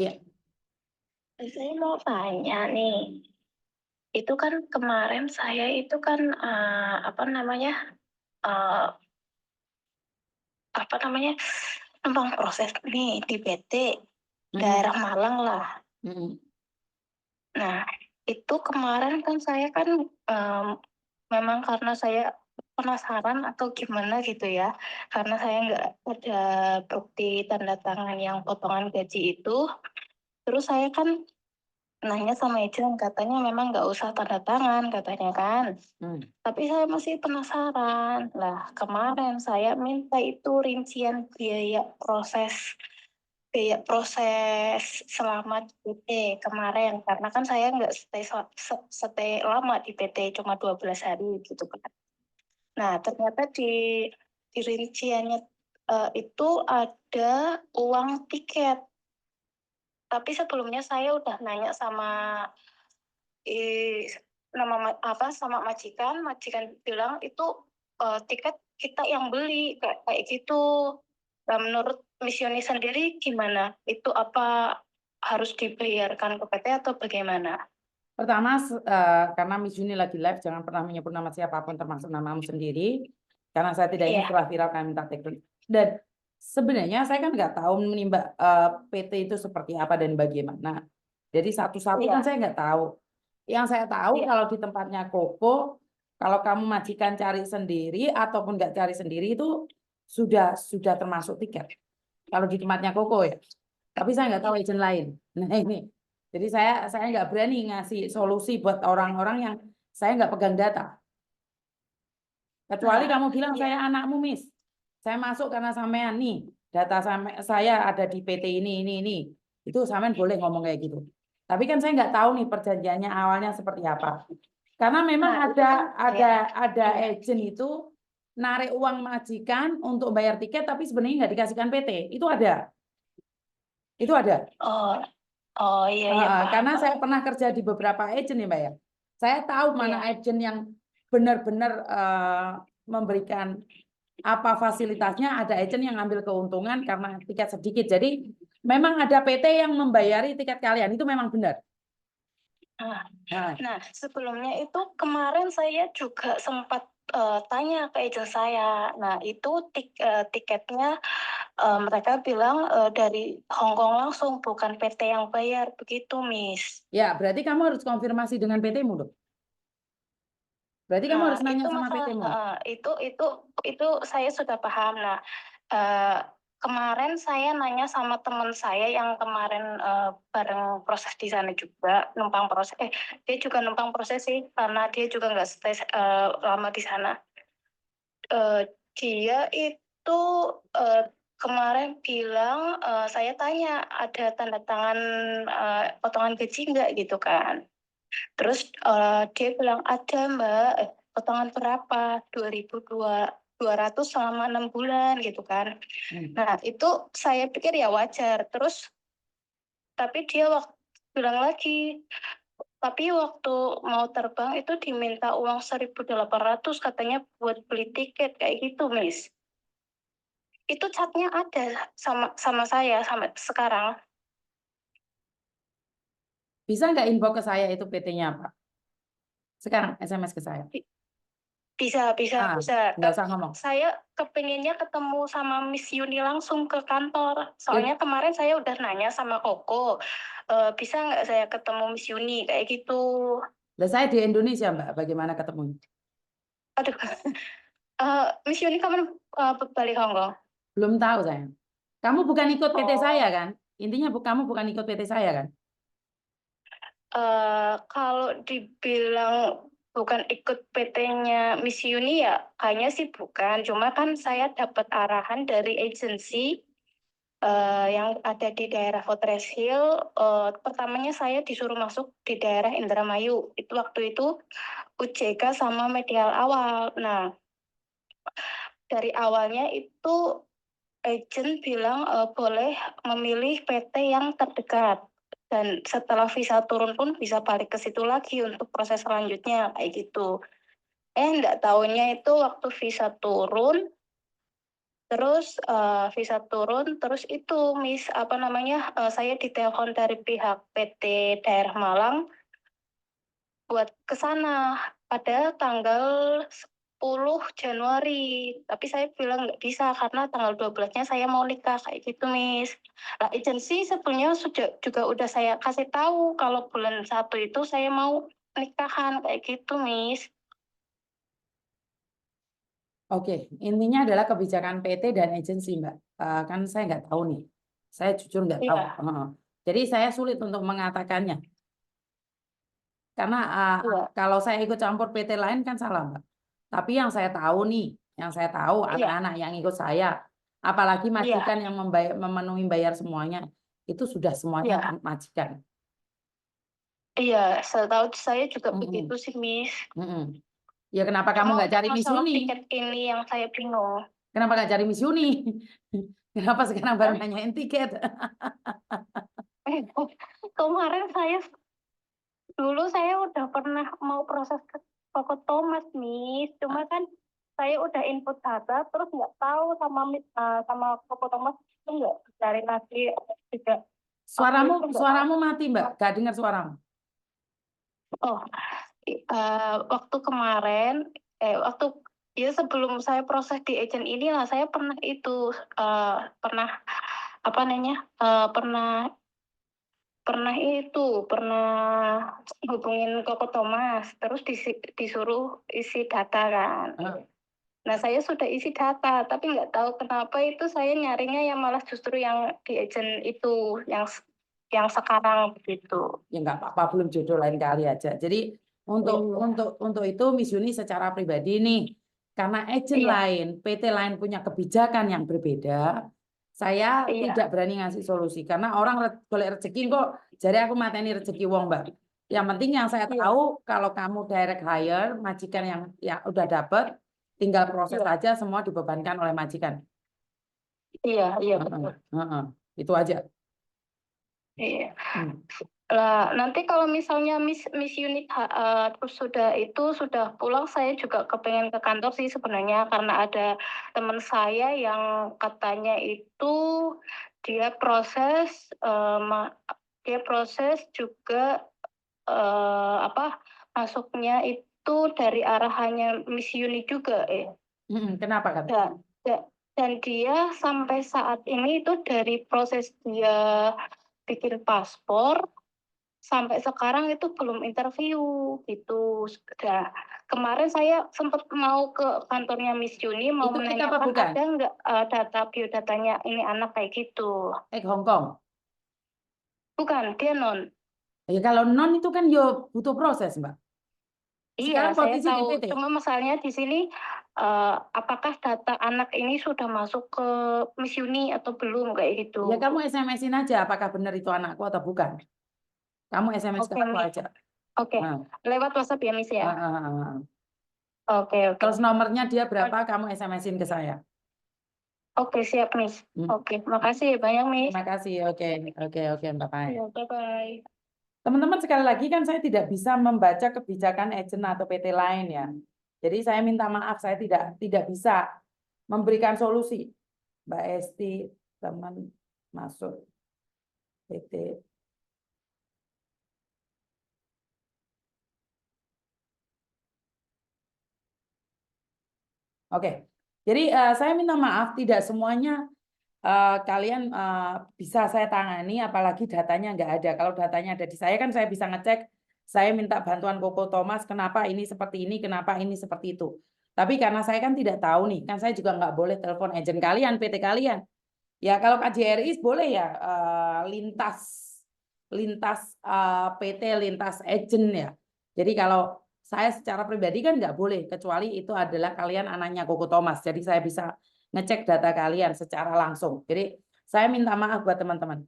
Ya. Saya mau tanya nih, itu kan kemarin saya itu kan apa namanya eh, numpang proses nih di PT Mm-mm. daerah Malang lah. Mm-mm. Nah, itu kemarin kan saya kan em, memang karena saya penasaran atau gimana gitu ya, karena saya nggak ada bukti tanda tangan yang potongan gaji itu, terus saya kan nanya sama agent, katanya memang nggak usah tanda tangan katanya kan. Mm. Tapi saya masih penasaran. Lah, kemarin saya minta itu rincian biaya proses selama di PT kemarin. Karena kan saya nggak stay lama di PT, cuma 12 hari gitu kan. Nah, ternyata di rinciannya itu ada uang tiket. Tapi sebelumnya saya udah nanya sama sama majikan bilang itu tiket kita yang beli kayak gitu. Nah, menurut Miss Yoni sendiri gimana? Itu apa harus dibayarkan ke PT atau bagaimana? Pertama, karena Miss Juni lagi live, jangan pernah menyebut nama siapapun termasuk namamu sendiri. Karena saya tidak ingin Iya, setelah viral kami minta take down. Dan sebenarnya saya kan nggak tahu menimba PT itu seperti apa dan bagaimana. Jadi satu-satu kan iya, saya nggak tahu. Yang saya tahu iya. kalau di tempatnya Koko, kalau kamu majikan cari sendiri ataupun nggak cari sendiri itu sudah termasuk tiket. Kalau di tempatnya Koko ya. Tapi saya nggak tahu agent lain. Nah ini. Jadi saya nggak berani ngasih solusi buat orang-orang yang saya nggak pegang data. Kecuali Nah, kamu bilang iya. saya anakmu, Miss. Saya masuk karena sampean nih. Data saya ada di PT ini. Itu sampean boleh ngomong kayak gitu. Tapi kan saya nggak tahu nih perjanjiannya awalnya seperti apa. Karena memang Nah, itu ada kan ada ya. ada Iya. agent itu narik uang majikan untuk bayar tiket tapi sebenarnya nggak dikasihkan PT. Itu ada. Itu ada. Oh, oh iya iya paham, Karena saya paham. pernah kerja di beberapa agent ya, Mbak ya. Saya tahu mana Iya. agent yang benar-benar memberikan apa fasilitasnya, ada agent yang ambil keuntungan karena tiket sedikit. Jadi memang ada PT yang membayari tiket kalian, itu memang benar. Nah, Nah, Nah, sebelumnya itu kemarin saya juga sempat tanya ke agent saya. Nah, itu tiketnya mereka bilang dari Hong Kong langsung, bukan PT yang bayar. Begitu, Miss. ya berarti kamu harus konfirmasi dengan PT-mu dong. Berarti kamu Nah, harus nanya itu sama masalah, PT-mu. itu saya sudah paham. Nah, eh, kemarin saya nanya sama teman saya yang kemarin bareng proses di sana juga, numpang proses. Dia juga numpang proses sih, karena dia juga nggak stay lama di sana. Dia itu eh, kemarin bilang, saya tanya ada tanda tangan potongan gaji nggak gitu kan. Terus dia bilang ada Mbak, potongan berapa? 2.200 selama 6 bulan gitu kan. Hmm. Nah itu saya pikir ya wajar. Terus tapi dia bilang lagi, tapi waktu mau terbang itu diminta uang 1.800 katanya buat beli tiket kayak gitu, Miss. Itu catnya ada sama sama saya sampai sekarang. Bisa nggak inbox ke saya itu PT-nya apa? Sekarang SMS ke saya. Bi- bisa. Nggak Tapi usah ngomong. saya kepinginnya ketemu sama Miss Yuni langsung ke kantor. Ya, Soalnya kemarin saya udah nanya sama Koko, bisa nggak saya ketemu Miss Yuni kayak gitu. lah saya di Indonesia, Mbak. Bagaimana ketemu? Aduh, Miss Yuni kapan balik Hong Kong? Belum tahu saya. Kamu bukan ikut PT saya Oh, kan? Intinya kamu bukan ikut PT saya kan? kalau dibilang bukan ikut PT-nya Miss Yuni ya kayaknya sih bukan. Cuma kan saya dapat arahan dari agensi yang ada di daerah Fortress Hill. Pertamanya saya disuruh masuk di daerah Indramayu. Itu waktu itu UJK sama medial awal. Nah, dari awalnya itu agent bilang boleh memilih PT yang terdekat. Dan setelah visa turun pun bisa balik ke situ lagi untuk proses selanjutnya kayak gitu. Nggak taunya itu waktu visa turun Terus visa turun, terus itu Miss apa namanya saya ditelepon dari pihak PT Daerah Malang buat ke sana pada tanggal 10 Januari. Tapi saya bilang nggak bisa karena tanggal 12-nya saya mau nikah kayak gitu, Miss. Nah, agensi sebenarnya juga udah saya kasih tahu kalau bulan 1 itu saya mau nikahan kayak gitu, Miss. Oke, intinya adalah kebijakan PT dan agensi, Mbak. Kan saya nggak tahu nih. Saya jujur nggak tahu. Iya, Jadi saya sulit untuk mengatakannya. Karena iya, kalau saya ikut campur PT lain kan salah, Mbak. Tapi yang saya tahu nih, yang saya tahu iya, anak-anak yang ikut saya, apalagi iya, majikan yang memenuhi bayar semuanya, itu sudah semuanya iya, majikan. iya. Setahu saya juga Mm-mm, begitu sih, Miss. mm-mm. Ya kenapa kamu Cuma nggak untuk cari Miss masalah Uni? tiket ini yang saya bingung. Kenapa nggak cari Miss Uni? Kenapa sekarang baru Hah? nanyain tiket? Kemarin dulu saya udah pernah mau proses ke Koko Thomas, Miss. Cuma kan saya udah input data, terus nggak tahu sama Koko Thomas itu nggak cari lagi tidak. Waktu Suaramu, itu nggak suaramu mati, Mbak. Gak dengar suaramu. oh waktu kemarin waktu ya sebelum saya proses di agent ini lah saya pernah itu pernah apa namanya pernah hubungin Koko Thomas terus disuruh isi data kan. Nah saya sudah isi data tapi nggak tahu kenapa itu saya nyarinya yang malah justru yang di agent itu yang sekarang begitu. Ya nggak apa-apa, belum jodoh, lain kali aja. Jadi Iya, untuk itu Miss Yuni secara pribadi nih, karena agent iya, lain, PT lain punya kebijakan yang berbeda, saya iya, tidak berani ngasih solusi karena orang golek rezeki kok. Jadi aku mateni rezeki wong, Mbak. Yang penting yang saya iya, tahu kalau kamu direct hire, majikan yang ya udah dapet, tinggal proses iya, aja, semua dibebankan oleh majikan. iya, iya Heeh, betul. heeh. Itu aja. Iya. Hmm. Lah, nanti kalau misalnya Miss Unit terus sudah pulang, saya juga kepengen ke kantor sih sebenarnya karena ada teman saya yang katanya itu dia proses dia proses juga apa masuknya itu dari arahannya Miss Uni juga Kenapa kan? dan dan dia sampai saat ini itu dari proses dia bikin paspor sampai sekarang itu belum interview gitu. Sudah kemarin saya sempat mau ke kantornya Miss Juni mau Itu apa menanyakan bukan? ada nggak data biodatanya ini anak kayak gitu. Hong Kong. Bukan, dia non. Ya kalau non itu kan yo butuh proses, Mbak. Iya, Sekarang saya posisi tahu. DPT. Cuma masalahnya di sini apakah data anak ini sudah masuk ke Miss Uni atau belum kayak Ya gitu. kamu SMS-in aja apakah benar itu anakku atau bukan. Kamu SMS ke Oke, aku Miss. aja. Oke, Nah, lewat WhatsApp ya, Miss ya. Oke, oke. Terus nomornya dia berapa, kamu SMS-in ke saya. Oke, siap, Miss. Hmm. Oke, makasih ya banyak, Miss. Terima kasih. Oke, oke, oke, bye-bye. Ya, bye-bye. Teman-teman sekali lagi kan saya tidak bisa membaca kebijakan agent atau PT lain ya. Jadi saya minta maaf, saya tidak bisa memberikan solusi. Mbak Esti, teman masuk PT. Oke, jadi saya minta maaf tidak semuanya kalian bisa saya tangani, apalagi datanya nggak ada. Kalau datanya ada di saya kan saya bisa ngecek. Saya minta bantuan Koko Thomas, kenapa ini seperti ini, kenapa ini seperti itu. Tapi karena saya kan tidak tahu nih, kan saya juga nggak boleh telepon agen kalian, PT kalian. Ya kalau KJRI boleh ya lintas lintas PT, lintas agen ya. Jadi kalau saya secara pribadi kan nggak boleh, kecuali itu adalah kalian anaknya Koko Thomas. Jadi saya bisa ngecek data kalian secara langsung. Jadi saya minta maaf buat teman-teman.